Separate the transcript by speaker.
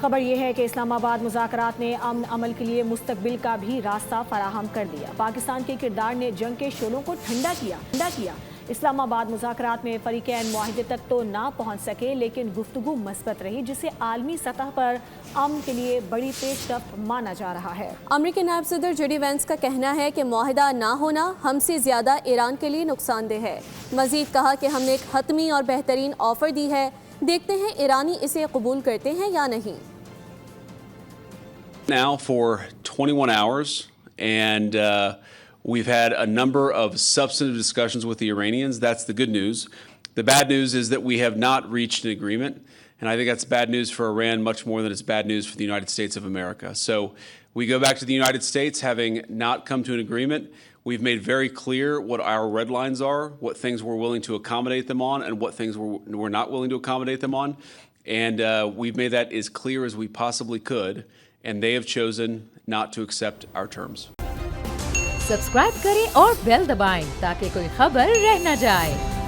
Speaker 1: खबर यह है कि इस्लामाबाद मुज़ाकरात ने अमन अमल के लिए मुस्तकबिल का भी रास्ता फराहम कर दिया। पाकिस्तान के किरदार ने जंग के शोलों को ठंडा किया। इस्लामाबाद मुज़ाकरात में फ़रीक़ैन मुआहिदे तक तो ना पहुँच सके, लेकिन गुफ्तगू मस्बत रही, जिसे आलमी सतह पर अमन के लिए बड़ी पेशरफ्त माना जा रहा है।
Speaker 2: अमरीकी नायब सदर जेडी वैंस का कहना है कि मुआहिदा ना होना हमसे ज़्यादा ईरान के लिए नुकसानदेह है। मज़ीद कहा कि हमने एक हतमी और बेहतरीन ऑफ़र दी है, देखते हैं ईरानी इसे कबूल करते हैं या नहीं।
Speaker 3: Now for 21 hours and we've had a number of substantive discussions with the Iranians. That's the good news. The bad news is that we have not reached an agreement, and I think that's bad news for Iran much more than it's bad news for the United States of America. So we go back to the United States having not come to an agreement. We've made very clear what our red lines are, what things we're willing to accommodate them on, and what things we're not willing to accommodate them on. And we've made that as clear as we possibly could, and they have chosen not to accept our terms.
Speaker 4: Subscribe करें और bell दबाएं ताकि कोई खबर रह न जाए।